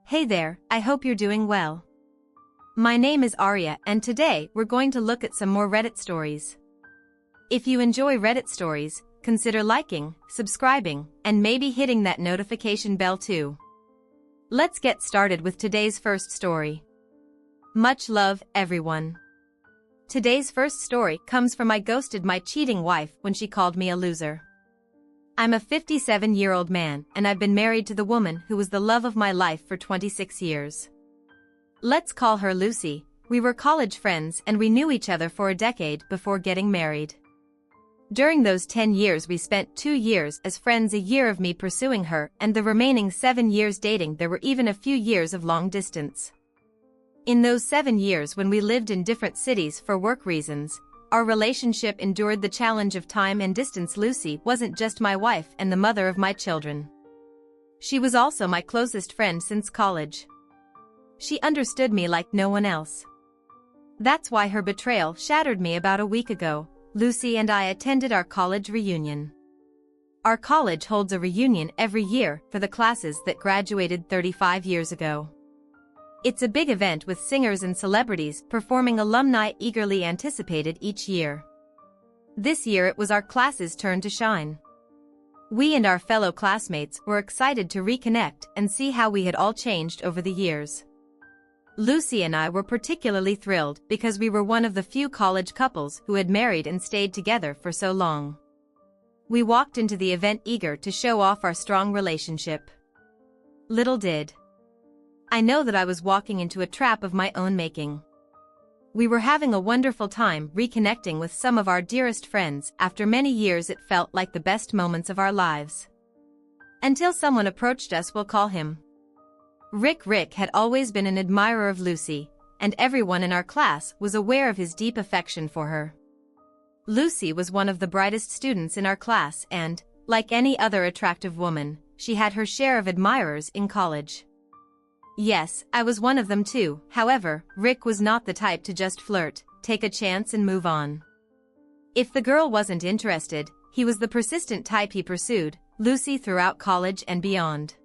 Hey there, I hope you're doing well. My name is Arya and today we're going to look at some more Reddit stories. If you enjoy Reddit stories, consider liking, subscribing, and maybe hitting that notification bell too. Let's get started with today's first story. Much love, everyone. Today's first story comes from I ghosted my cheating wife when she called me a loser. I'm a 57-year-old man and I've been married to the woman who was the love of my life for 26 years. Let's call her Lucy. We were college friends and we knew each other for a decade before getting married. During those 10 years we spent 2 years as friends, a year of me pursuing her, and the remaining 7 years dating. There were even a few years of long distance. In those 7 years when we lived in different cities for work reasons, our relationship endured the challenge of time and distance. Lucy wasn't just my wife and the mother of my children. She was also my closest friend since college. She understood me like no one else. That's why her betrayal shattered me. About a week ago, Lucy and I attended our college reunion. Our college holds a reunion every year for the classes that graduated 35 years ago. It's a big event with singers and celebrities performing, alumni eagerly anticipated each year. This year it was our class's turn to shine. We and our fellow classmates were excited to reconnect and see how we had all changed over the years. Lucy and I were particularly thrilled because we were one of the few college couples who had married and stayed together for so long. We walked into the event eager to show off our strong relationship. Little did I know that I was walking into a trap of my own making. We were having a wonderful time reconnecting with some of our dearest friends. After many years it felt like the best moments of our lives. Until someone approached us. We'll call him Rick. Rick had always been an admirer of Lucy, and everyone in our class was aware of his deep affection for her. Lucy was one of the brightest students in our class and, like any other attractive woman, she had her share of admirers in college. Yes, I was one of them too. However, Rick was not the type to just flirt, take a chance and move on. If the girl wasn't interested, he was the persistent type. He pursued Lucy throughout college and beyond.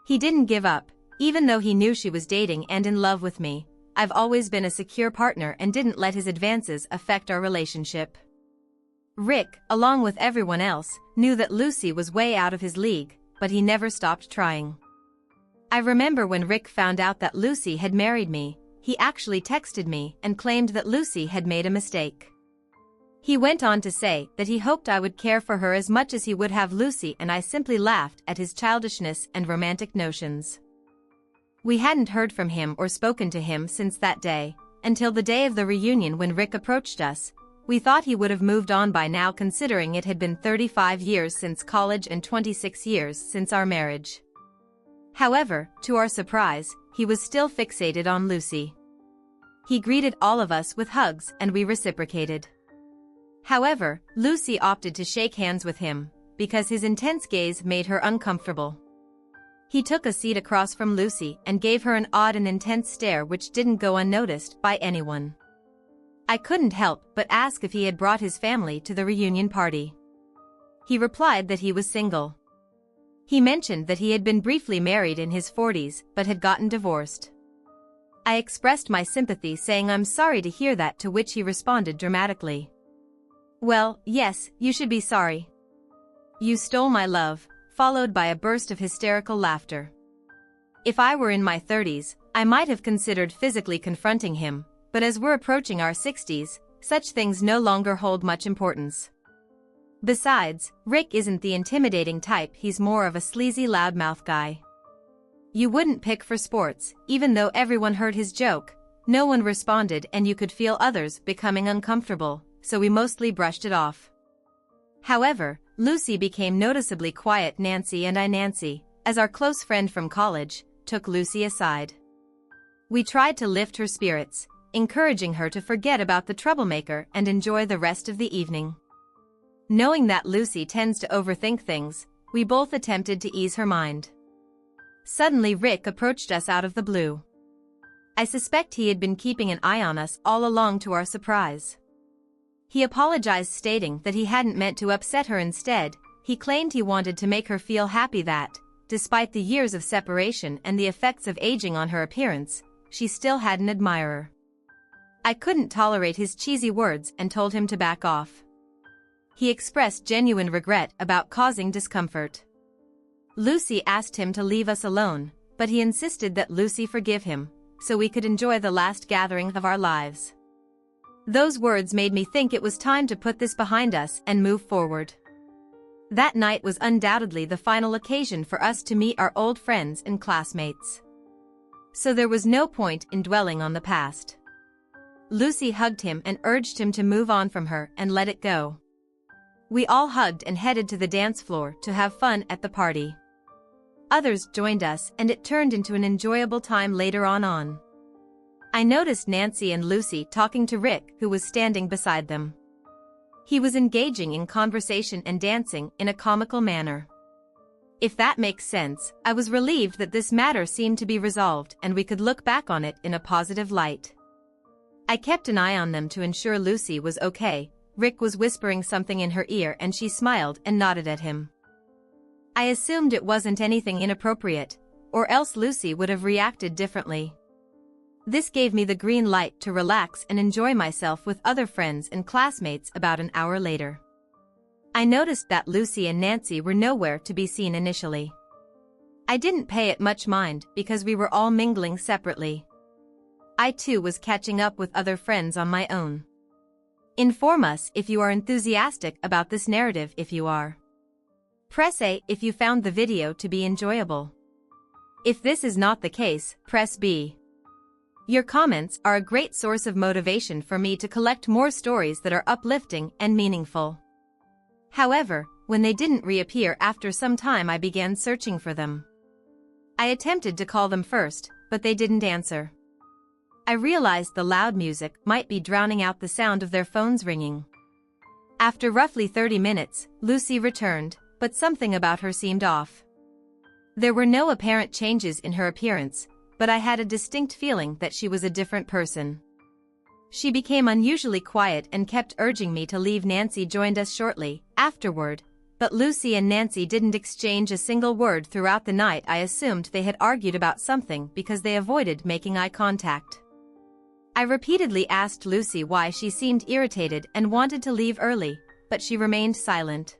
He didn't give up, even though he knew she was dating and in love with me. I've always been a secure partner and didn't let his advances affect our relationship. Rick, along with everyone else, knew that Lucy was way out of his league, but he never stopped trying. I remember when Rick found out that Lucy had married me, he actually texted me and claimed that Lucy had made a mistake. He went on to say that he hoped I would care for her as much as he would have Lucy, and I simply laughed at his childishness and romantic notions. We hadn't heard from him or spoken to him since that day, until the day of the reunion when Rick approached us. We thought he would have moved on by now, considering it had been 35 years since college and 26 years since our marriage. However, to our surprise, he was still fixated on Lucy. He greeted all of us with hugs and we reciprocated. However, Lucy opted to shake hands with him, because his intense gaze made her uncomfortable. He took a seat across from Lucy and gave her an odd and intense stare which didn't go unnoticed by anyone. I couldn't help but ask if he had brought his family to the reunion party. He replied that he was single. He mentioned that he had been briefly married in his 40s but had gotten divorced. I expressed my sympathy, saying I'm sorry to hear that, to which he responded dramatically, "Well, yes, you should be sorry. You stole my love," followed by a burst of hysterical laughter. If I were in my 30s, I might have considered physically confronting him, but as we're approaching our 60s, such things no longer hold much importance. Besides, Rick isn't the intimidating type, he's more of a sleazy loudmouth guy. You wouldn't pick for sports. Even though everyone heard his joke, no one responded and you could feel others becoming uncomfortable, so we mostly brushed it off. However, Lucy became noticeably quiet. Nancy, as our close friend from college, took Lucy aside. We tried to lift her spirits, encouraging her to forget about the troublemaker and enjoy the rest of the evening. Knowing that Lucy tends to overthink things, we both attempted to ease her mind. Suddenly Rick approached us out of the blue. I suspect he had been keeping an eye on us all along, to our surprise. He apologized, stating that he hadn't meant to upset her. Instead, he claimed he wanted to make her feel happy that, despite the years of separation and the effects of aging on her appearance, she still had an admirer. I couldn't tolerate his cheesy words and told him to back off. He expressed genuine regret about causing discomfort. Lucy asked him to leave us alone, but he insisted that Lucy forgive him, so we could enjoy the last gathering of our lives. Those words made me think it was time to put this behind us and move forward. That night was undoubtedly the final occasion for us to meet our old friends and classmates. So there was no point in dwelling on the past. Lucy hugged him and urged him to move on from her and let it go. We all hugged and headed to the dance floor to have fun at the party. Others joined us and it turned into an enjoyable time later on. I noticed Nancy and Lucy talking to Rick, who was standing beside them. He was engaging in conversation and dancing in a comical manner. If that makes sense, I was relieved that this matter seemed to be resolved and we could look back on it in a positive light. I kept an eye on them to ensure Lucy was okay. Rick was whispering something in her ear and she smiled and nodded at him. I assumed it wasn't anything inappropriate, or else Lucy would have reacted differently. This gave me the green light to relax and enjoy myself with other friends and classmates. About an hour later, I noticed that Lucy and Nancy were nowhere to be seen initially. I didn't pay it much mind because we were all mingling separately. I too was catching up with other friends on my own. Inform us if you are enthusiastic about this narrative. If you are, press A if you found the video to be enjoyable. If this is not the case, press B. Your comments are a great source of motivation for me to collect more stories that are uplifting and meaningful. However, when they didn't reappear after some time, I began searching for them. I attempted to call them first, but they didn't answer. I realized the loud music might be drowning out the sound of their phones ringing. After roughly 30 minutes, Lucy returned, but something about her seemed off. There were no apparent changes in her appearance, but I had a distinct feeling that she was a different person. She became unusually quiet and kept urging me to leave. Nancy joined us shortly afterward, but Lucy and Nancy didn't exchange a single word throughout the night. I assumed they had argued about something because they avoided making eye contact. I repeatedly asked Lucy why she seemed irritated and wanted to leave early, but she remained silent.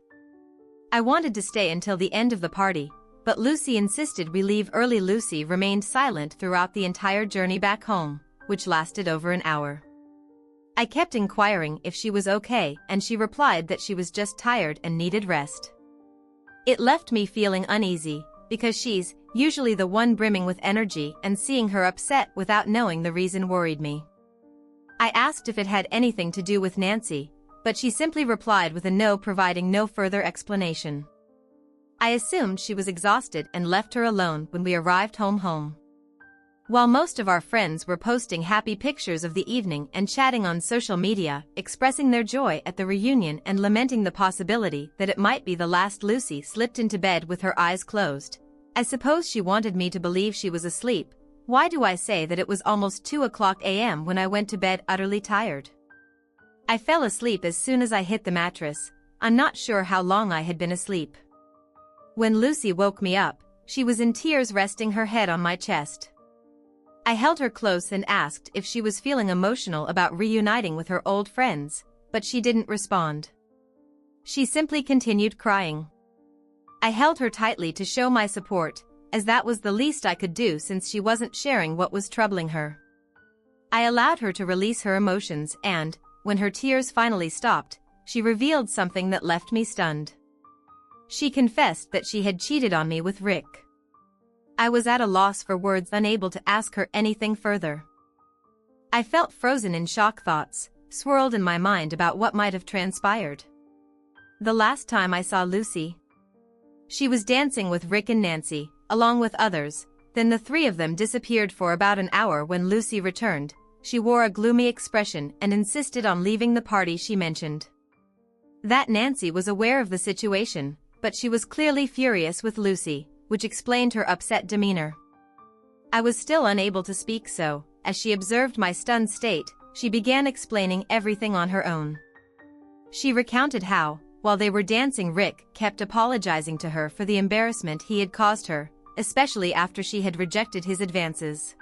I wanted to stay until the end of the party, but Lucy insisted we leave early. Lucy remained silent throughout the entire journey back home, which lasted over an hour. I kept inquiring if she was okay, and she replied that she was just tired and needed rest. It left me feeling uneasy, because she's usually the one brimming with energy, and seeing her upset without knowing the reason worried me. I asked if it had anything to do with Nancy, but she simply replied with a no, providing no further explanation. I assumed she was exhausted and left her alone when we arrived home. While most of our friends were posting happy pictures of the evening and chatting on social media, expressing their joy at the reunion and lamenting the possibility that it might be the last, Lucy slipped into bed with her eyes closed. I suppose she wanted me to believe she was asleep. Why do I say that it was almost 2:00 a.m. when I went to bed utterly tired? I fell asleep as soon as I hit the mattress. I'm not sure how long I had been asleep. When Lucy woke me up, she was in tears, resting her head on my chest. I held her close and asked if she was feeling emotional about reuniting with her old friends, but she didn't respond. She simply continued crying. I held her tightly to show my support, as that was the least I could do since she wasn't sharing what was troubling her. I allowed her to release her emotions and, when her tears finally stopped, she revealed something that left me stunned. She confessed that she had cheated on me with Rick. I was at a loss for words, unable to ask her anything further. I felt frozen in shock. Thoughts swirled in my mind about what might have transpired. The last time I saw Lucy, she was dancing with Rick and Nancy, along with others. Then the three of them disappeared for about an hour. When Lucy returned, she wore a gloomy expression and insisted on leaving the party. She mentioned that Nancy was aware of the situation, but she was clearly furious with Lucy, which explained her upset demeanor. I was still unable to speak, so, as she observed my stunned state, she began explaining everything on her own. She recounted how, while they were dancing, Rick kept apologizing to her for the embarrassment he had caused her, especially after she had rejected his advances.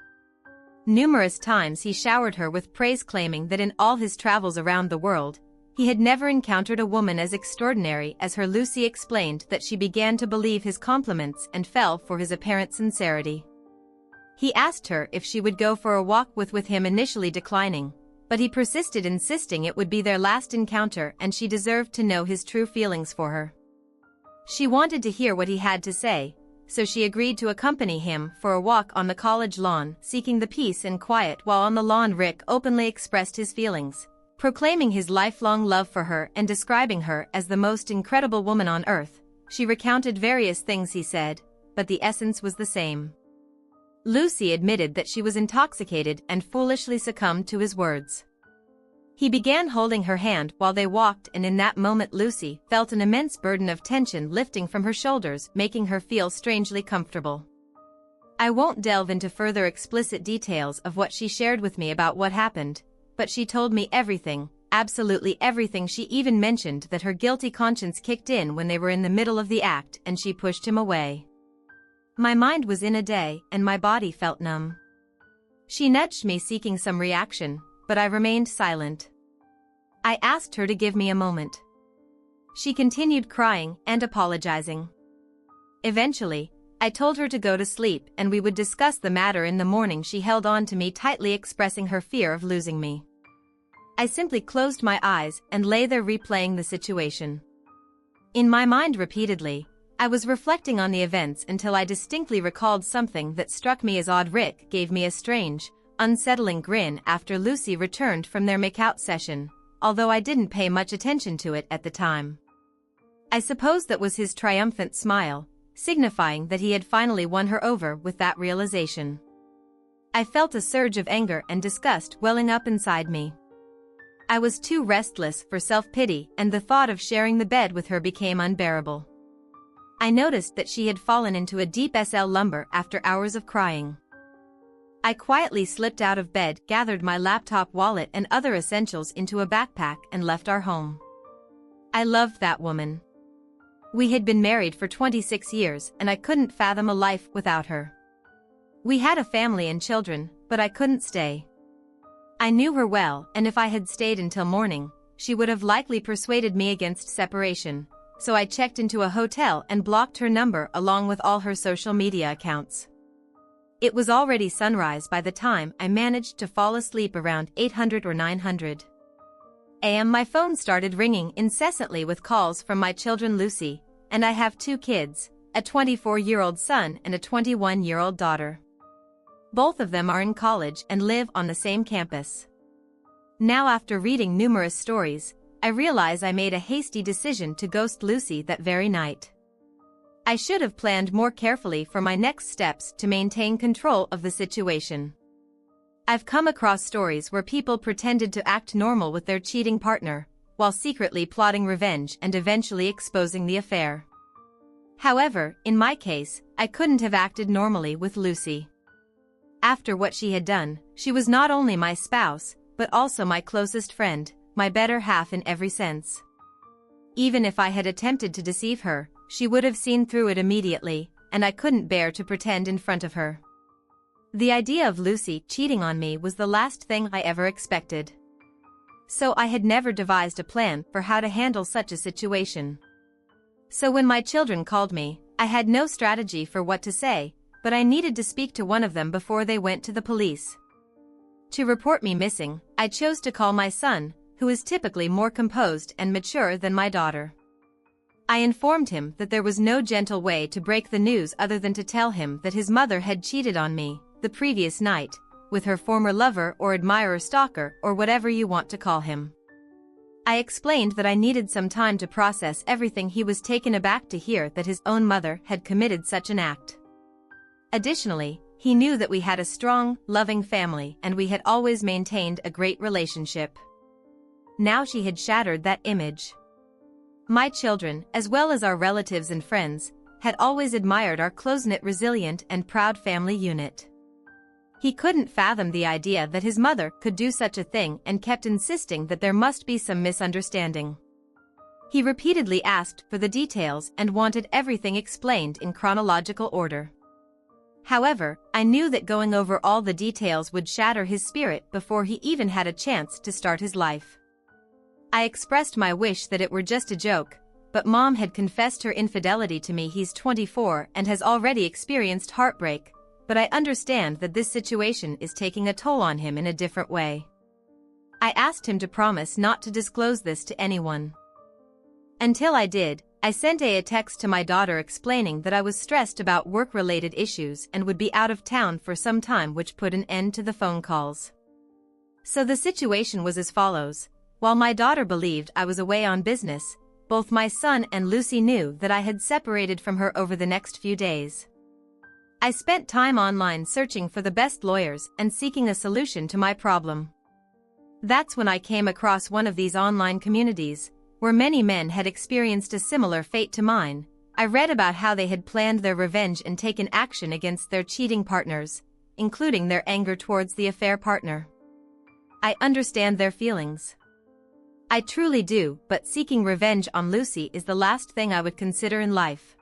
Numerous times he showered her with praise, claiming that in all his travels around the world, he had never encountered a woman as extraordinary as her. Lucy explained that she began to believe his compliments and fell for his apparent sincerity. He asked her if she would go for a walk with him, initially declining, but he persisted, insisting it would be their last encounter and she deserved to know his true feelings for her. She wanted to hear what he had to say, so she agreed to accompany him for a walk on the college lawn, seeking the peace and quiet. While on the lawn, Rick openly expressed his feelings, proclaiming his lifelong love for her and describing her as the most incredible woman on earth. She recounted various things he said, but the essence was the same. Lucy admitted that she was intoxicated and foolishly succumbed to his words. He began holding her hand while they walked, and in that moment Lucy felt an immense burden of tension lifting from her shoulders, making her feel strangely comfortable. I won't delve into further explicit details of what she shared with me about what happened, but she told me everything, absolutely everything. She even mentioned that her guilty conscience kicked in when they were in the middle of the act and she pushed him away. My mind was in a day and my body felt numb. She nudged me, seeking some reaction, but I remained silent. I asked her to give me a moment. She continued crying and apologizing. Eventually, I told her to go to sleep and we would discuss the matter in the morning. She held on to me tightly, expressing her fear of losing me. I simply closed my eyes and lay there, replaying the situation. In my mind repeatedly, I was reflecting on the events until I distinctly recalled something that struck me as odd. Rick gave me a strange, unsettling grin after Lucy returned from their makeout session, although I didn't pay much attention to it at the time. I suppose that was his triumphant smile, signifying that he had finally won her over. With that realization, I felt a surge of anger and disgust welling up inside me. I was too restless for self-pity, and the thought of sharing the bed with her became unbearable. I noticed that she had fallen into a deep slumber after hours of crying. I quietly slipped out of bed, gathered my laptop, wallet and other essentials into a backpack and left our home. I loved that woman. We had been married for 26 years and I couldn't fathom a life without her. We had a family and children, but I couldn't stay. I knew her well, and if I had stayed until morning, she would have likely persuaded me against separation. So I checked into a hotel and blocked her number along with all her social media accounts. It was already sunrise by the time I managed to fall asleep around 800 or 900 a.m. My phone started ringing incessantly with calls from my children. Lucy and I have 2 kids, a 24-year-old son and a 21-year-old daughter. Both of them are in college and live on the same campus. Now, after reading numerous stories, I realize I made a hasty decision to ghost Lucy that very night. I should have planned more carefully for my next steps to maintain control of the situation. I've come across stories where people pretended to act normal with their cheating partner, while secretly plotting revenge and eventually exposing the affair. However, in my case, I couldn't have acted normally with Lucy. After what she had done, she was not only my spouse, but also my closest friend, my better half in every sense. Even if I had attempted to deceive her, she would have seen through it immediately, and I couldn't bear to pretend in front of her. The idea of Lucy cheating on me was the last thing I ever expected. So I had never devised a plan for how to handle such a situation. So when my children called me, I had no strategy for what to say, but I needed to speak to one of them before they went to the police. To report me missing, I chose to call my son, who is typically more composed and mature than my daughter. I informed him that there was no gentle way to break the news other than to tell him that his mother had cheated on me the previous night with her former lover or admirer, stalker, or whatever you want to call him. I explained that I needed some time to process everything. He was taken aback to hear that his own mother had committed such an act. Additionally, he knew that we had a strong, loving family and we had always maintained a great relationship. Now she had shattered that image. My children, as well as our relatives and friends, had always admired our close-knit, resilient, and proud family unit. He couldn't fathom the idea that his mother could do such a thing and kept insisting that there must be some misunderstanding. He repeatedly asked for the details and wanted everything explained in chronological order. However, I knew that going over all the details would shatter his spirit before he even had a chance to start his life. I expressed my wish that it were just a joke, but Mom had confessed her infidelity to me. He's 24 and has already experienced heartbreak, but I understand that this situation is taking a toll on him in a different way. I asked him to promise not to disclose this to anyone. Until I did, I sent a text to my daughter explaining that I was stressed about work-related issues and would be out of town for some time, which put an end to the phone calls. So the situation was as follows. While my daughter believed I was away on business, both my son and Lucy knew that I had separated from her over the next few days. I spent time online searching for the best lawyers and seeking a solution to my problem. That's when I came across one of these online communities, where many men had experienced a similar fate to mine. I read about how they had planned their revenge and taken action against their cheating partners, including their anger towards the affair partner. I understand their feelings. I truly do, but seeking revenge on Lucy is the last thing I would consider in life.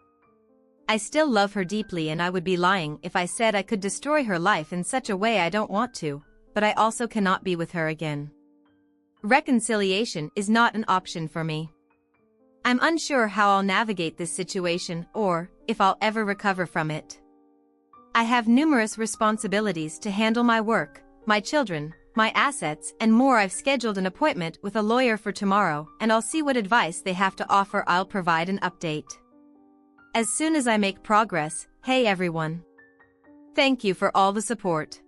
I still love her deeply, and I would be lying if I said I could destroy her life in such a way. I don't want to, but I also cannot be with her again. Reconciliation is not an option for me. I'm unsure how I'll navigate this situation or if I'll ever recover from it. I have numerous responsibilities to handle: my work, my children, my assets, and more. I've scheduled an appointment with a lawyer for tomorrow, and I'll see what advice they have to offer. I'll provide an update as soon as I make progress. Hey everyone. Thank you for all the support.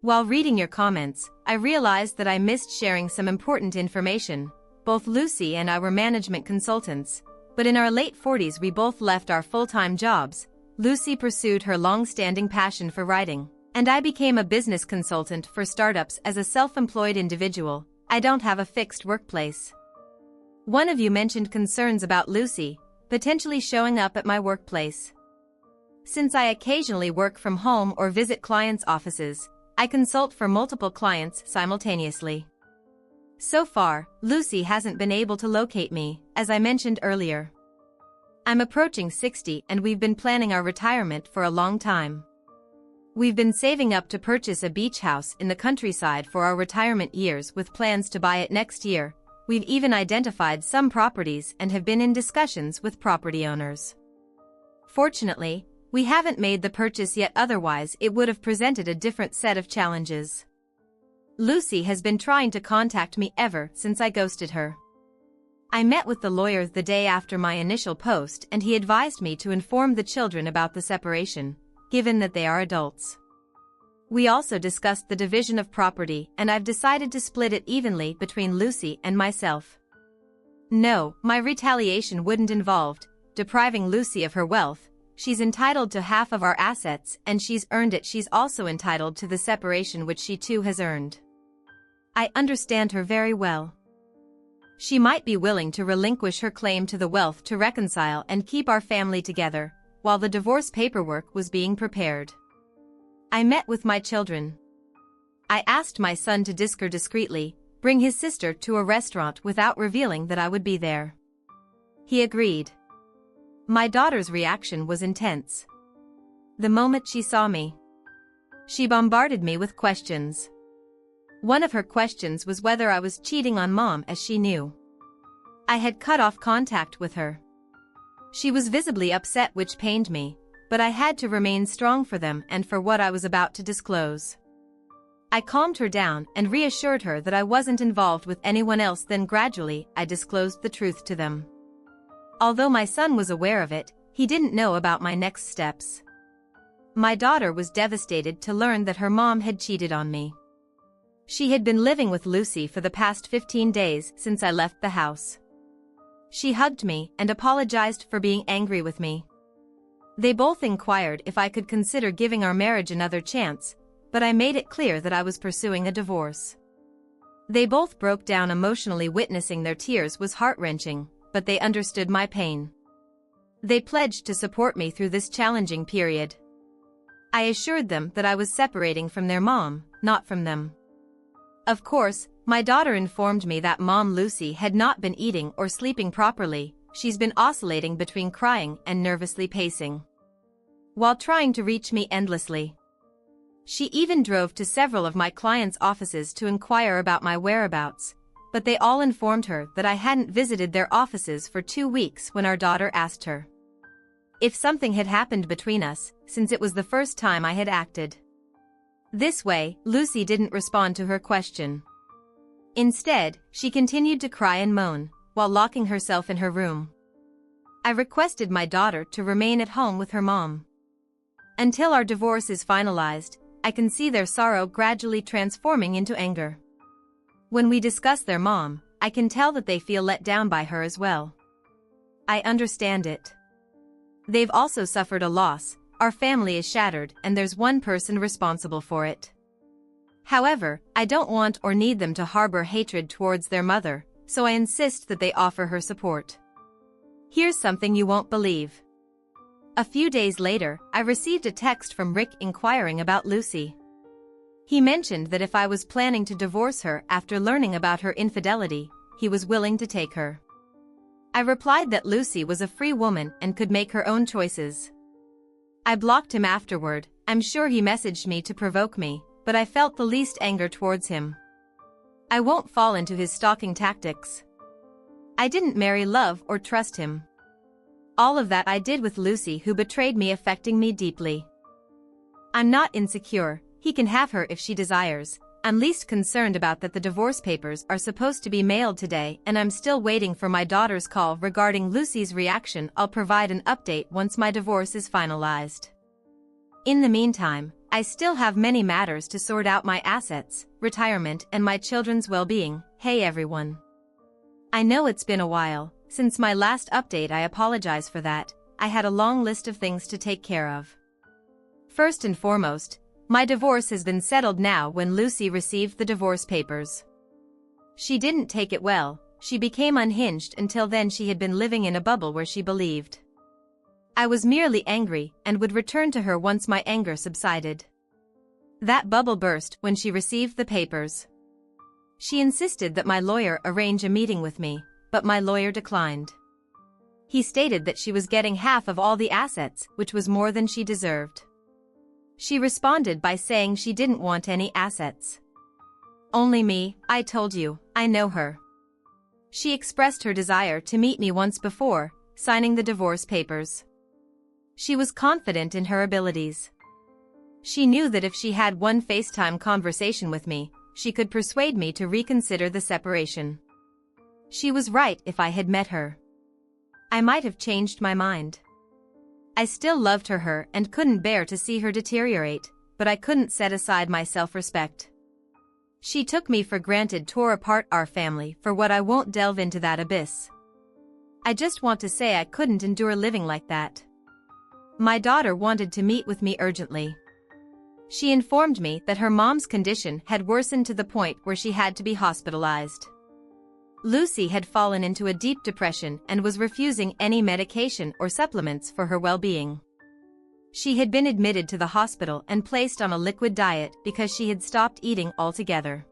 While reading your comments, I realized that I missed sharing some important information. Both Lucy and I were management consultants, but in our late 40s we both left our full-time jobs. Lucy pursued her long-standing passion for writing, and I became a business consultant for startups as a self-employed individual. I don't have a fixed workplace. One of you mentioned concerns about Lucy potentially showing up at my workplace. Since I occasionally work from home or visit clients' offices, I consult for multiple clients simultaneously. So far, Lucy hasn't been able to locate me, as I mentioned earlier. I'm approaching 60 and we've been planning our retirement for a long time. We've been saving up to purchase a beach house in the countryside for our retirement years, with plans to buy it next year. We've even identified some properties and have been in discussions with property owners. Fortunately, we haven't made the purchase yet, otherwise it would have presented a different set of challenges. Lucy has been trying to contact me ever since I ghosted her. I met with the lawyer the day after my initial post, and he advised me to inform the children about the separation, given that they are adults. We also discussed the division of property, and I've decided to split it evenly between Lucy and myself. No, my retaliation wouldn't involve depriving Lucy of her wealth. She's entitled to half of our assets, and she's earned it. She's also entitled to the separation, which she too has earned. I understand her very well. She might be willing to relinquish her claim to the wealth to reconcile and keep our family together, while the divorce paperwork was being prepared. I met with my children. I asked my son to discreetly bring his sister to a restaurant without revealing that I would be there. He agreed. My daughter's reaction was intense. The moment she saw me, she bombarded me with questions. One of her questions was whether I was cheating on Mom, as she knew I had cut off contact with her. She was visibly upset, which pained me, but I had to remain strong for them and for what I was about to disclose. I calmed her down and reassured her that I wasn't involved with anyone else. Then gradually, I disclosed the truth to them. Although my son was aware of it, he didn't know about my next steps. My daughter was devastated to learn that her mom had cheated on me. She had been living with Lucy for the past 15 days since I left the house. She hugged me and apologized for being angry with me. They both inquired if I could consider giving our marriage another chance, but I made it clear that I was pursuing a divorce. They both broke down emotionally. Witnessing their tears was heart-wrenching, but they understood my pain. They pledged to support me through this challenging period. I assured them that I was separating from their mom, not from them. Of course, My daughter informed me that Mom Lucy had not been eating or sleeping properly. She's been oscillating between crying and nervously pacing, while trying to reach me endlessly. She even drove to several of my clients' offices to inquire about my whereabouts, but they all informed her that I hadn't visited their offices for 2 weeks when our daughter asked her if something had happened between us, since it was the first time I had acted this way. Lucy didn't respond to her question. Instead, she continued to cry and moan, while locking herself in her room. I requested my daughter to remain at home with her mom until our divorce is finalized. I can see their sorrow gradually transforming into anger. When we discuss their mom, I can tell that they feel let down by her as well. I understand it. They've also suffered a loss. Our family is shattered and there's one person responsible for it. However, I don't want or need them to harbor hatred towards their mother, so I insist that they offer her support. Here's something you won't believe. A few days later, I received a text from Rick inquiring about Lucy. He mentioned that if I was planning to divorce her after learning about her infidelity, he was willing to take her. I replied that Lucy was a free woman and could make her own choices. I blocked him afterward. I'm sure he messaged me to provoke me, but I felt the least anger towards him. I won't fall into his stalking tactics. I didn't marry love or trust him. All of that I did with Lucy, who betrayed me, affecting me deeply. I'm not insecure. He can have her if she desires. I'm least concerned about that the divorce papers are supposed to be mailed today and I'm still waiting for my daughter's call regarding Lucy's reaction. I'll provide an update once my divorce is finalized. In the meantime, I still have many matters to sort out: my assets, retirement, and my children's well-being. Hey everyone. I know it's been a while since my last update. I apologize for that. I had a long list of things to take care of. First and foremost, my divorce has been settled now. When Lucy received the divorce papers, she didn't take it well. She became unhinged. Until then she had been living in a bubble where she believed I was merely angry and would return to her once my anger subsided. That bubble burst when she received the papers. She insisted that my lawyer arrange a meeting with me, but my lawyer declined. He stated that she was getting half of all the assets, which was more than she deserved. She responded by saying she didn't want any assets. Only me. I told you, I know her. She expressed her desire to meet me once before signing the divorce papers. She was confident in her abilities. She knew that if she had one FaceTime conversation with me, she could persuade me to reconsider the separation. She was right. If I had met her, I might have changed my mind. I still loved her and couldn't bear to see her deteriorate, but I couldn't set aside my self-respect. She took me for granted, tore apart our family. For what? I won't delve into that abyss. I just want to say I couldn't endure living like that. My daughter wanted to meet with me urgently. She informed me that her mom's condition had worsened to the point where she had to be hospitalized. Lucy had fallen into a deep depression and was refusing any medication or supplements for her well-being. She had been admitted to the hospital and placed on a liquid diet because she had stopped eating altogether.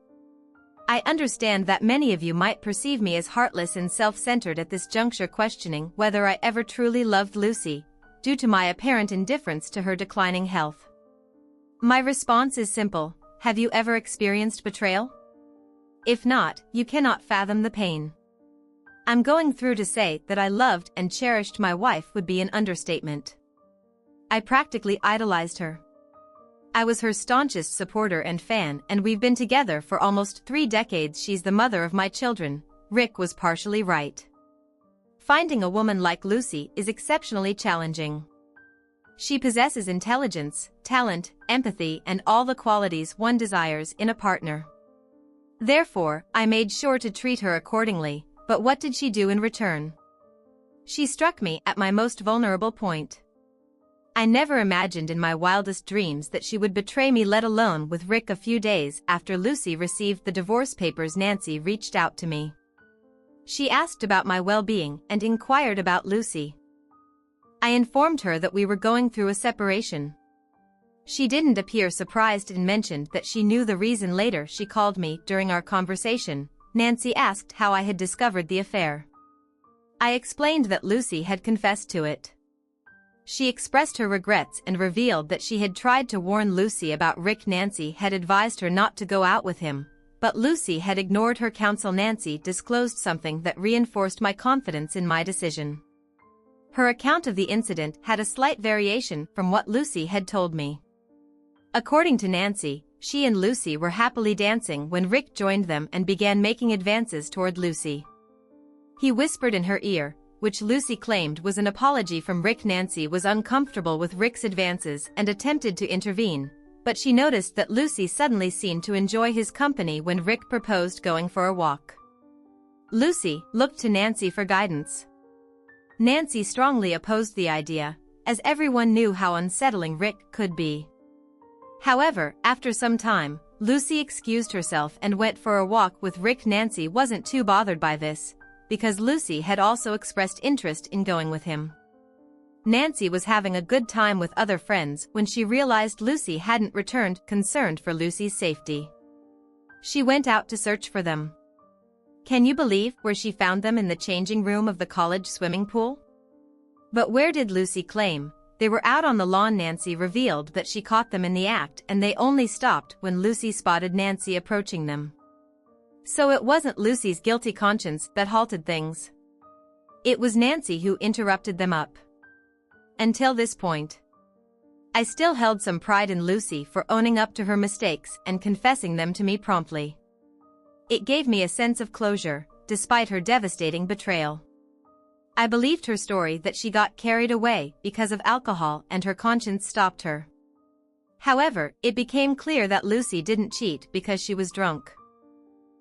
I understand that many of you might perceive me as heartless and self-centered at this juncture, questioning whether I ever truly loved Lucy, due to my apparent indifference to her declining health. My response is simple: have you ever experienced betrayal? If not, you cannot fathom the pain I'm going through. To say that I loved and cherished my wife would be an understatement. I practically idolized her. I was her staunchest supporter and fan, and we've been together for almost 3 decades. She's the mother of my children. Rick was partially right. Finding a woman like Lucy is exceptionally challenging. She possesses intelligence, talent, empathy, and all the qualities one desires in a partner. Therefore, I made sure to treat her accordingly. But what did she do in return? She struck me at my most vulnerable point. I never imagined in my wildest dreams that she would betray me, let alone with Rick. A few days after Lucy received the divorce papers, Nancy reached out to me. She asked about my well-being and inquired about Lucy. I informed her that we were going through a separation. She didn't appear surprised and mentioned that she knew the reason. Later she called me. During our conversation, Nancy asked how I had discovered the affair. I explained that Lucy had confessed to it. She expressed her regrets and revealed that she had tried to warn Lucy about Rick. Nancy had advised her not to go out with him, but Lucy had ignored her counsel. Nancy disclosed something that reinforced my confidence in my decision. Her account of the incident had a slight variation from what Lucy had told me. According to Nancy, she and Lucy were happily dancing when Rick joined them and began making advances toward Lucy. He whispered in her ear, which Lucy claimed was an apology from Rick. Nancy was uncomfortable with Rick's advances and attempted to intervene, but she noticed that Lucy suddenly seemed to enjoy his company when Rick proposed going for a walk. Lucy looked to Nancy for guidance. Nancy strongly opposed the idea, as everyone knew how unsettling Rick could be. However, after some time, Lucy excused herself and went for a walk with Rick. Nancy wasn't too bothered by this, because Lucy had also expressed interest in going with him. Nancy was having a good time with other friends when she realized Lucy hadn't returned. Concerned for Lucy's safety, she went out to search for them. Can you believe where she found them? In the changing room of the college swimming pool? But where did Lucy claim? They were out on the lawn. Nancy revealed that she caught them in the act and they only stopped when Lucy spotted Nancy approaching them. So it wasn't Lucy's guilty conscience that halted things. It was Nancy who interrupted them up. Until this point, I still held some pride in Lucy for owning up to her mistakes and confessing them to me promptly. It gave me a sense of closure, despite her devastating betrayal. I believed her story that she got carried away because of alcohol and her conscience stopped her. However, it became clear that Lucy didn't cheat because she was drunk.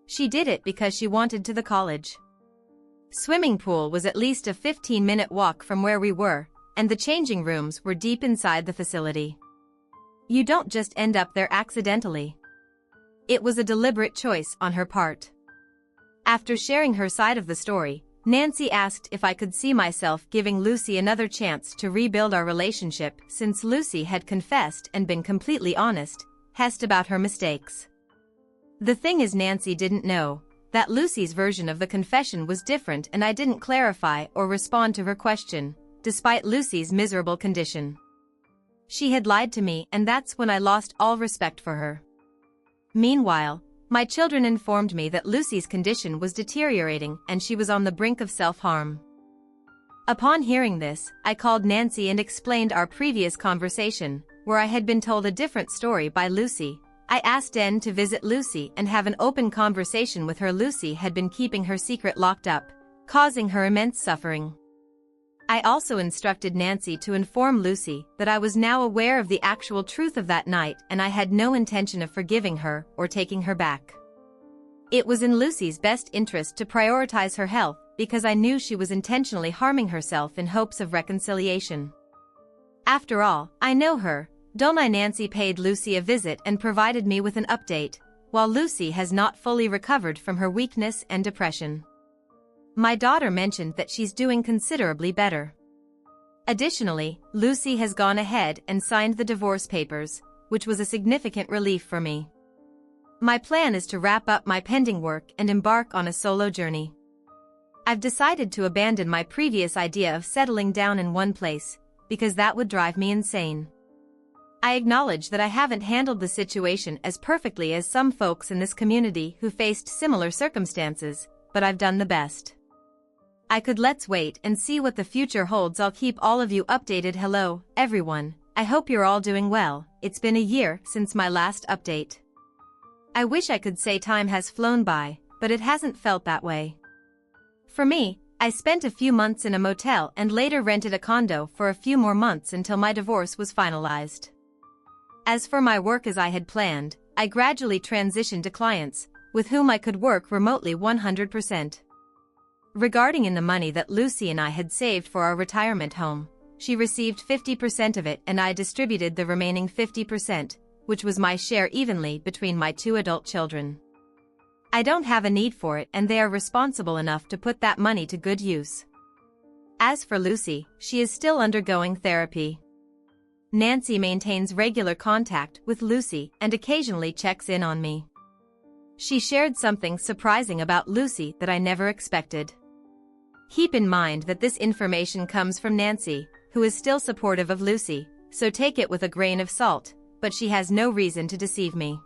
She did it because she wanted to. The college swimming pool was at least a 15-minute walk from where we were, and the changing rooms were deep inside the facility. You don't just end up there accidentally. It was a deliberate choice on her part. After sharing her side of the story, Nancy asked if I could see myself giving Lucy another chance to rebuild our relationship since Lucy had confessed and been completely honest about her mistakes. The thing is, Nancy didn't know that Lucy's version of the confession was different and I didn't clarify or respond to her question, despite Lucy's miserable condition. She had lied to me and that's when I lost all respect for her. Meanwhile, my children informed me that Lucy's condition was deteriorating and she was on the brink of self-harm. Upon hearing this, I called Nancy and explained our previous conversation, where I had been told a different story by Lucy. I asked Den to visit Lucy and have an open conversation with her. Lucy had been keeping her secret locked up, causing her immense suffering. I also instructed Nancy to inform Lucy that I was now aware of the actual truth of that night and I had no intention of forgiving her or taking her back. It was in Lucy's best interest to prioritize her health because I knew she was intentionally harming herself in hopes of reconciliation. After all, I know her, don't I? Nancy paid Lucy a visit and provided me with an update, while Lucy has not fully recovered from her weakness and depression. My daughter mentioned that she's doing considerably better. Additionally, Lucy has gone ahead and signed the divorce papers, which was a significant relief for me. My plan is to wrap up my pending work and embark on a solo journey. I've decided to abandon my previous idea of settling down in one place, because that would drive me insane. I acknowledge that I haven't handled the situation as perfectly as some folks in this community who faced similar circumstances, but I've done the best I could. Let's wait and see what the future holds. I'll keep all of you updated. Hello, everyone. I hope you're all doing well. It's been a year since my last update. I wish I could say time has flown by, but it hasn't felt that way. For me, I spent a few months in a motel and later rented a condo for a few more months until my divorce was finalized. As for my work, as I had planned, I gradually transitioned to clients with whom I could work remotely 100%. Regarding the money that Lucy and I had saved for our retirement home, she received 50% of it and I distributed the remaining 50%, which was my share evenly between my 2 adult children. I don't have a need for it and they are responsible enough to put that money to good use. As for Lucy, she is still undergoing therapy. Nancy maintains regular contact with Lucy and occasionally checks in on me. She shared something surprising about Lucy that I never expected. Keep in mind that this information comes from Nancy, who is still supportive of Lucy, so take it with a grain of salt, but she has no reason to deceive me.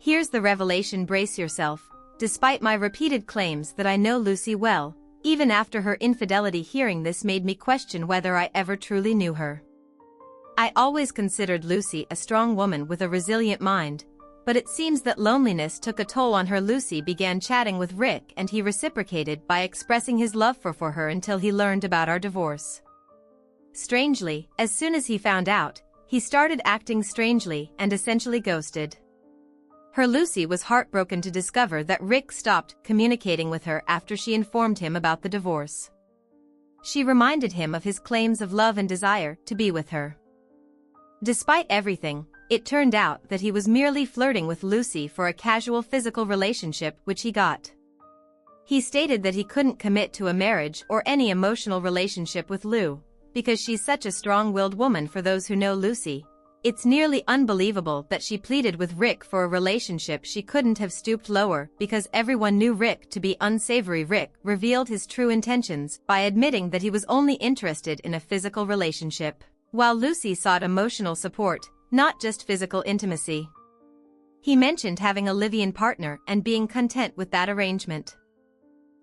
Here's the revelation, brace yourself. Despite my repeated claims that I know Lucy well, even after her infidelity, hearing this made me question whether I ever truly knew her. I always considered Lucy a strong woman with a resilient mind, but it seems that loneliness took a toll on her. Lucy began chatting with Rick and he reciprocated by expressing his love for her until he learned about our divorce. Strangely, as soon as he found out, he started acting strangely and essentially ghosted her. Lucy was heartbroken to discover that Rick stopped communicating with her after she informed him about the divorce. She reminded him of his claims of love and desire to be with her. Despite everything, it turned out that he was merely flirting with Lucy for a casual physical relationship which he got. He stated that he couldn't commit to a marriage or any emotional relationship with Lou, because she's such a strong-willed woman. For those who know Lucy, it's nearly unbelievable that she pleaded with Rick for a relationship she couldn't have stooped lower because everyone knew Rick to be unsavory. Rick revealed his true intentions by admitting that he was only interested in a physical relationship, while Lucy sought emotional support, not just physical intimacy. He mentioned having a live-in partner and being content with that arrangement.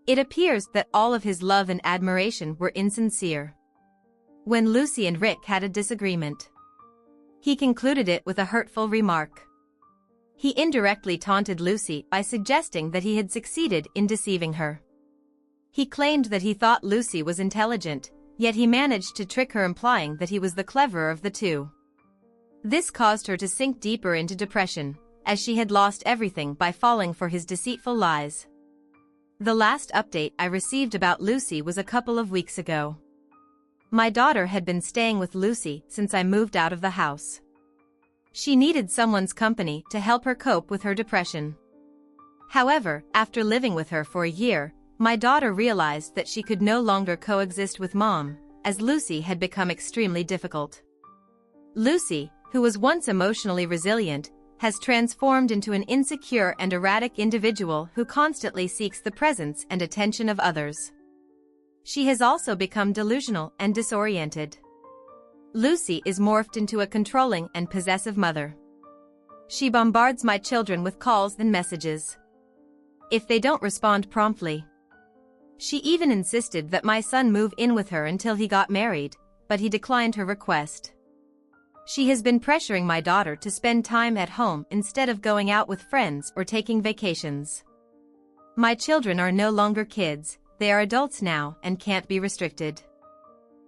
It appears that all of his love and admiration were insincere. When Lucy and Rick had a disagreement, he concluded it with a hurtful remark. He indirectly taunted Lucy by suggesting that he had succeeded in deceiving her. He claimed that he thought Lucy was intelligent, yet he managed to trick her, implying that he was the cleverer of the two. This caused her to sink deeper into depression, as she had lost everything by falling for his deceitful lies. The last update I received about Lucy was a couple of weeks ago. My daughter had been staying with Lucy since I moved out of the house. She needed someone's company to help her cope with her depression. However, after living with her for a year, my daughter realized that she could no longer coexist with Mom, as Lucy had become extremely difficult. Lucy, who was once emotionally resilient, has transformed into an insecure and erratic individual who constantly seeks the presence and attention of others. She has also become delusional and disoriented. Lucy is morphed into a controlling and possessive mother. She bombards my children with calls and messages if they don't respond promptly. She even insisted that my son move in with her until he got married, but he declined her request. She has been pressuring my daughter to spend time at home instead of going out with friends or taking vacations. My children are no longer kids, they are adults now and can't be restricted.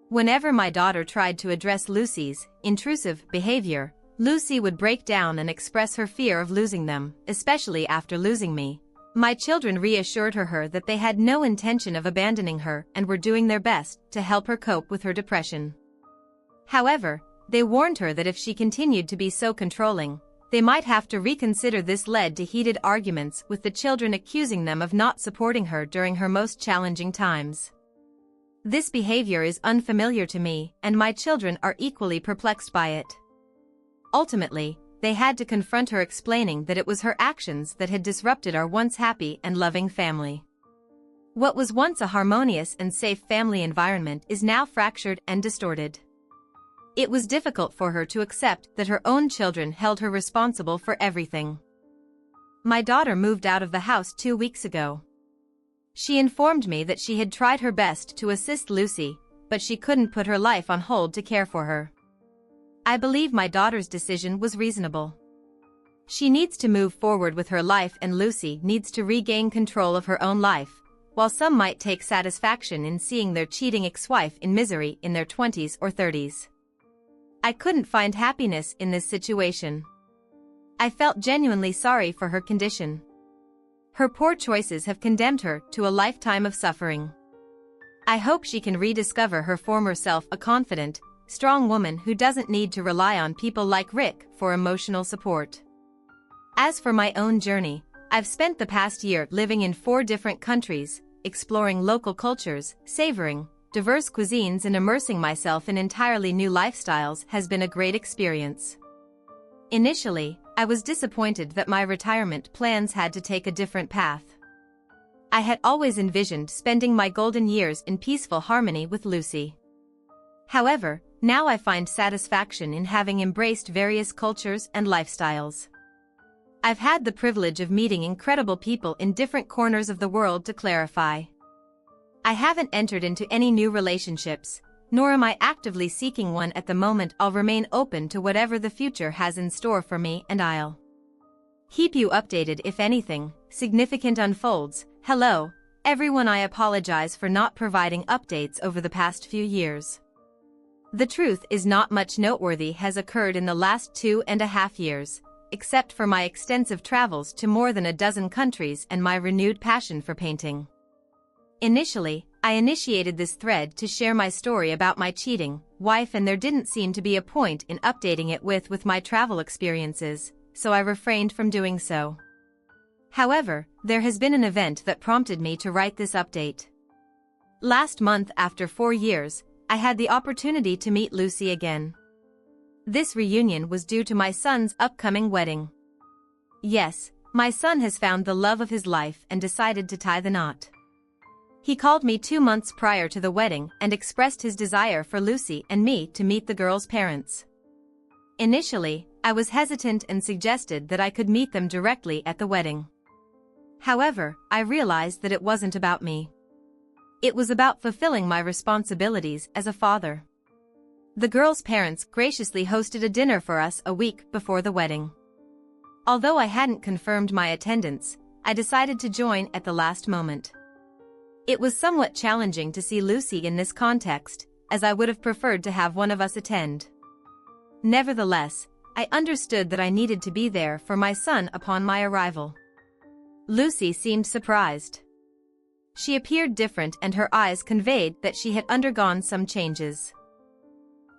Whenever my daughter tried to address Lucy's intrusive behavior, Lucy would break down and express her fear of losing them, especially after losing me. My children reassured her that they had no intention of abandoning her and were doing their best to help her cope with her depression. However, they warned her that if she continued to be so controlling, they might have to reconsider. This led to heated arguments with the children, accusing them of not supporting her during her most challenging times. This behavior is unfamiliar to me, and my children are equally perplexed by it. Ultimately, they had to confront her, explaining that it was her actions that had disrupted our once happy and loving family. What was once a harmonious and safe family environment is now fractured and distorted. It was difficult for her to accept that her own children held her responsible for everything. My daughter moved out of the house 2 weeks ago. She informed me that she had tried her best to assist Lucy, but she couldn't put her life on hold to care for her. I believe my daughter's decision was reasonable. She needs to move forward with her life, and Lucy needs to regain control of her own life, while some might take satisfaction in seeing their cheating ex-wife in misery in their 20s or 30s. I couldn't find happiness in this situation. I felt genuinely sorry for her condition. Her poor choices have condemned her to a lifetime of suffering. I hope she can rediscover her former self, a confident, strong woman who doesn't need to rely on people like Rick for emotional support. As for my own journey, I've spent the past year living in 4 different countries, exploring local cultures, savoring diverse cuisines and immersing myself in entirely new lifestyles has been a great experience. Initially, I was disappointed that my retirement plans had to take a different path. I had always envisioned spending my golden years in peaceful harmony with Lucy. However, now I find satisfaction in having embraced various cultures and lifestyles. I've had the privilege of meeting incredible people in different corners of the world. To clarify, I haven't entered into any new relationships, nor am I actively seeking one at the moment. I'll remain open to whatever the future has in store for me, and I'll keep you updated if anything significant unfolds. Hello, everyone. I apologize for not providing updates over the past few years. The truth is, not much noteworthy has occurred in the last 2.5 years, except for my extensive travels to more than a dozen countries and my renewed passion for painting. Initially, I initiated this thread to share my story about my cheating wife, and there didn't seem to be a point in updating it with my travel experiences, so I refrained from doing so. However, there has been an event that prompted me to write this update. Last month, after 4 years, I had the opportunity to meet Lucy again. This reunion was due to my son's upcoming wedding. Yes, my son has found the love of his life and decided to tie the knot. He called me 2 months prior to the wedding and expressed his desire for Lucy and me to meet the girl's parents. Initially, I was hesitant and suggested that I could meet them directly at the wedding. However, I realized that it wasn't about me. It was about fulfilling my responsibilities as a father. The girl's parents graciously hosted a dinner for us a week before the wedding. Although I hadn't confirmed my attendance, I decided to join at the last moment. It was somewhat challenging to see Lucy in this context, as I would have preferred to have one of us attend. Nevertheless, I understood that I needed to be there for my son upon my arrival. Lucy seemed surprised. She appeared different, and her eyes conveyed that she had undergone some changes.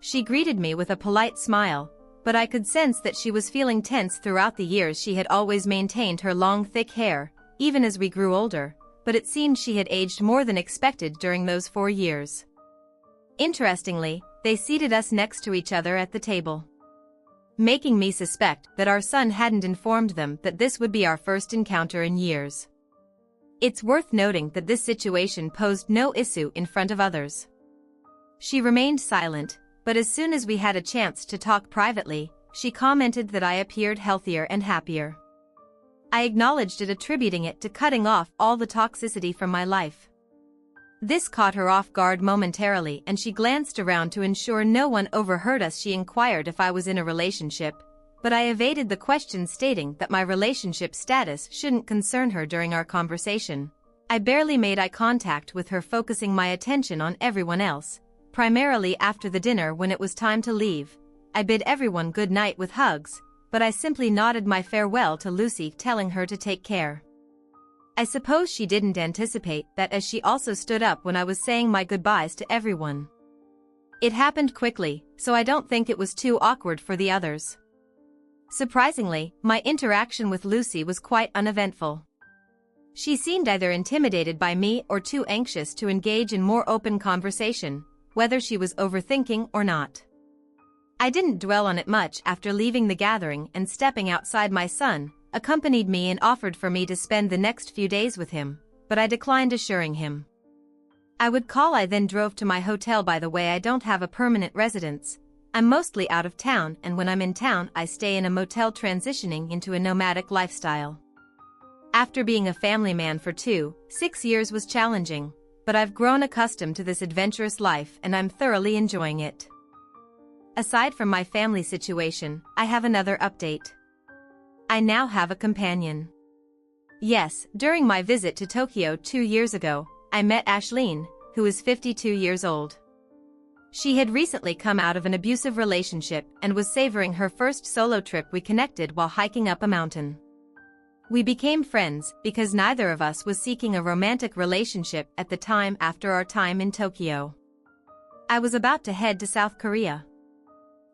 She greeted me with a polite smile, but I could sense that she was feeling tense. Throughout the years she had always maintained her long thick hair, even as we grew older, but it seemed she had aged more than expected during those 4 years. Interestingly, they seated us next to each other at the table, making me suspect that our son hadn't informed them that this would be our first encounter in years. It's worth noting that this situation posed no issue in front of others. She remained silent, but as soon as we had a chance to talk privately, she commented that I appeared healthier and happier. I acknowledged it, attributing it to cutting off all the toxicity from my life. This caught her off guard momentarily, and she glanced around to ensure no one overheard us. She inquired if I was in a relationship, but I evaded the question, stating that my relationship status shouldn't concern her during our conversation. I barely made eye contact with her, focusing my attention on everyone else. Primarily after the dinner, when it was time to leave, I bid everyone good night with hugs, but I simply nodded my farewell to Lucy, telling her to take care. I suppose she didn't anticipate that, as she also stood up when I was saying my goodbyes to everyone. It happened quickly, so I don't think it was too awkward for the others. Surprisingly, my interaction with Lucy was quite uneventful. She seemed either intimidated by me or too anxious to engage in more open conversation, whether she was overthinking or not. I didn't dwell on it much after leaving the gathering, and stepping outside, my son accompanied me and offered for me to spend the next few days with him, but I declined, assuring him I would call. I then drove to my hotel. By the way, I don't have a permanent residence. I'm mostly out of town, and when I'm in town I stay in a motel, transitioning into a nomadic lifestyle. After being a family man for 6 years was challenging, but I've grown accustomed to this adventurous life and I'm thoroughly enjoying it. Aside from my family situation, I have another update. I now have a companion. Yes, during my visit to Tokyo 2 years ago, I met Ashleen, who is 52 years old. She had recently come out of an abusive relationship and was savoring her first solo trip. We connected while hiking up a mountain. We became friends because neither of us was seeking a romantic relationship at the time. After our time in Tokyo, I was about to head to South Korea.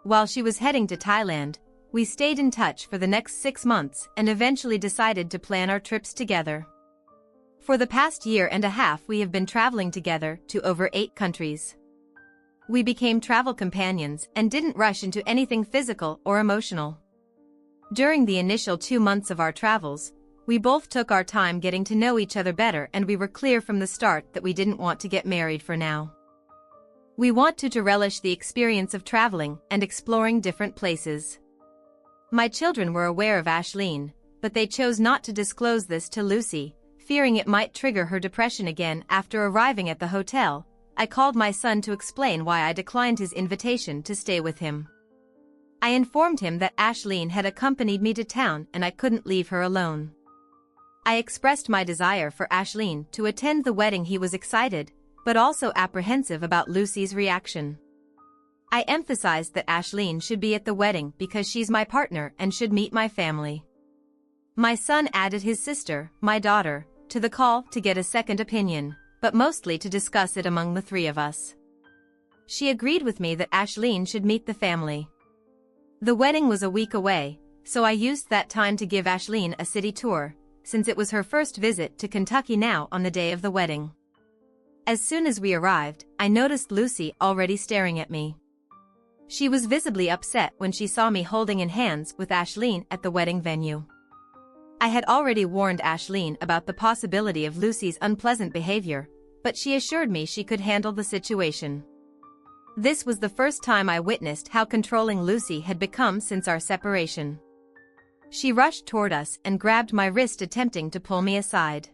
While she was heading to Thailand, we stayed in touch for the next 6 months and eventually decided to plan our trips together. For the past year and a half we have been traveling together to over 8 countries. We became travel companions and didn't rush into anything physical or emotional. During the initial 2 months of our travels, we both took our time getting to know each other better, and we were clear from the start that we didn't want to get married for now. We wanted to relish the experience of traveling and exploring different places. My children were aware of Ashleen, but they chose not to disclose this to Lucy, fearing it might trigger her depression again. After arriving at the hotel, I called my son to explain why I declined his invitation to stay with him. I informed him that Ashleen had accompanied me to town and I couldn't leave her alone. I expressed my desire for Ashleen to attend the wedding. He was excited, but also apprehensive about Lucy's reaction. I emphasized that Ashleen should be at the wedding because she's my partner and should meet my family. My son added his sister, my daughter, to the call to get a second opinion, but mostly to discuss it among the 3 of us. She agreed with me that Ashleen should meet the family. The wedding was a week away, so I used that time to give Ashleen a city tour, since it was her first visit to Kentucky now on the day of the wedding. As soon as we arrived, I noticed Lucy already staring at me. She was visibly upset when she saw me holding in hands with Ashleen at the wedding venue. I had already warned Ashleen about the possibility of Lucy's unpleasant behavior, but she assured me she could handle the situation. This was the first time I witnessed how controlling Lucy had become since our separation. She rushed toward us and grabbed my wrist, attempting to pull me aside.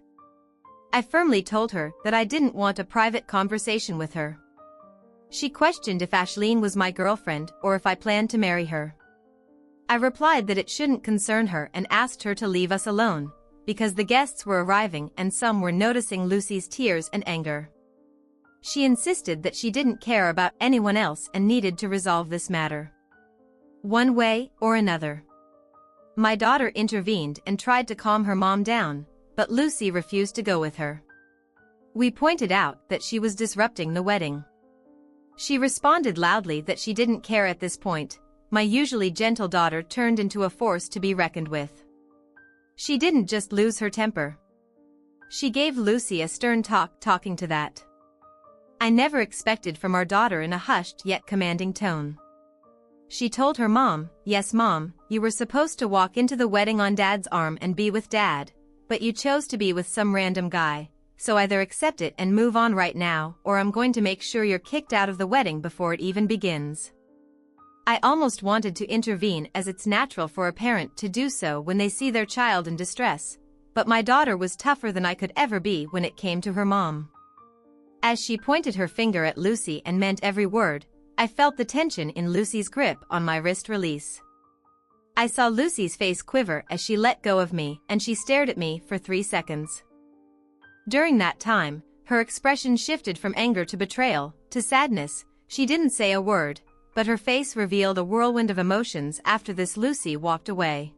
I firmly told her that I didn't want a private conversation with her. She questioned if Ashleen was my girlfriend or if I planned to marry her. I replied that it shouldn't concern her and asked her to leave us alone, because the guests were arriving and some were noticing Lucy's tears and anger. She insisted that she didn't care about anyone else and needed to resolve this matter one way or another. My daughter intervened and tried to calm her mom down, but Lucy refused to go with her. We pointed out that she was disrupting the wedding. She responded loudly that she didn't care at this point. My usually gentle daughter turned into a force to be reckoned with. She didn't just lose her temper. She gave Lucy a stern talking to that. I never expected from our daughter in a hushed yet commanding tone. She told her mom, "Yes, Mom, you were supposed to walk into the wedding on Dad's arm and be with Dad, but you chose to be with some random guy, so either accept it and move on right now, or I'm going to make sure you're kicked out of the wedding before it even begins." I almost wanted to intervene, as it's natural for a parent to do so when they see their child in distress, but my daughter was tougher than I could ever be when it came to her mom. As she pointed her finger at Lucy and meant every word, I felt the tension in Lucy's grip on my wrist release. I saw Lucy's face quiver as she let go of me, and she stared at me for 3 seconds. During that time, her expression shifted from anger to betrayal, to sadness. She didn't say a word, but her face revealed a whirlwind of emotions. After this, Lucy walked away.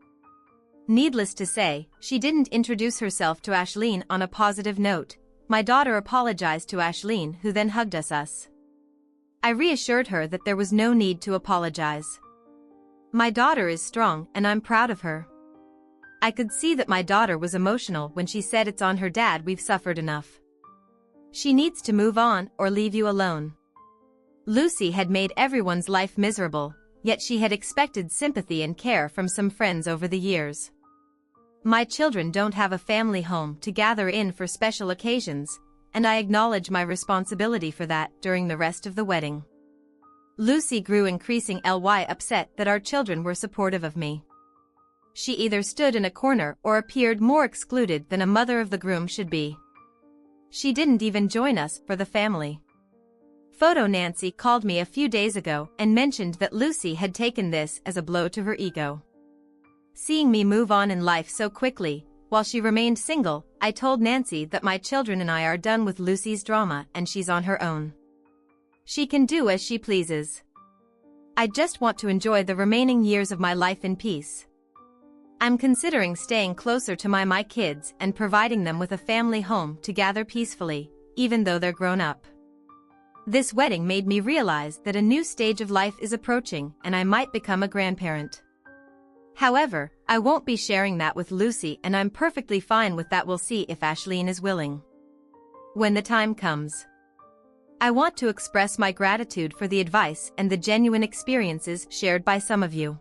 Needless to say, she didn't introduce herself to Ashleen on a positive note. My daughter apologized to Ashleen, who then hugged us. I reassured her that there was no need to apologize. My daughter is strong and I'm proud of her. I could see that my daughter was emotional when she said, "It's on her, Dad, we've suffered enough. She needs to move on or leave you alone." Lucy had made everyone's life miserable, yet she had expected sympathy and care from some friends over the years. My children don't have a family home to gather in for special occasions, and I acknowledge my responsibility for that during the rest of the wedding. Lucy grew increasingly upset that our children were supportive of me. She either stood in a corner or appeared more excluded than a mother of the groom should be. She didn't even join us for the family photo. Nancy called me a few days ago and mentioned that Lucy had taken this as a blow to her ego. Seeing me move on in life so quickly, while she remained single, I told Nancy that my children and I are done with Lucy's drama and she's on her own. She can do as she pleases. I just want to enjoy the remaining years of my life in peace. I'm considering staying closer to my kids and providing them with a family home to gather peacefully, even though they're grown up. This wedding made me realize that a new stage of life is approaching and I might become a grandparent. However, I won't be sharing that with Lucy, and I'm perfectly fine with that. We'll see if Ashleen is willing. When the time comes. I want to express my gratitude for the advice and the genuine experiences shared by some of you.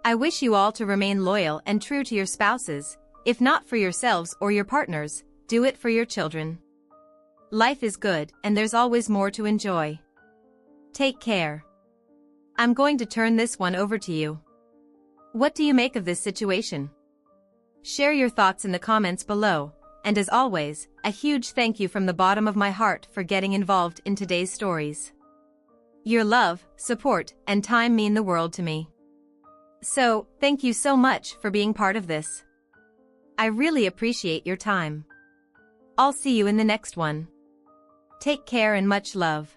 I wish you all to remain loyal and true to your spouses. If not for yourselves or your partners, do it for your children. Life is good, and there's always more to enjoy. Take care. I'm going to turn this one over to you. What do you make of this situation? Share your thoughts in the comments below, and as always, a huge thank you from the bottom of my heart for getting involved in today's stories. Your love, support, and time mean the world to me. So, thank you so much for being part of this. I really appreciate your time. I'll see you in the next one. Take care and much love.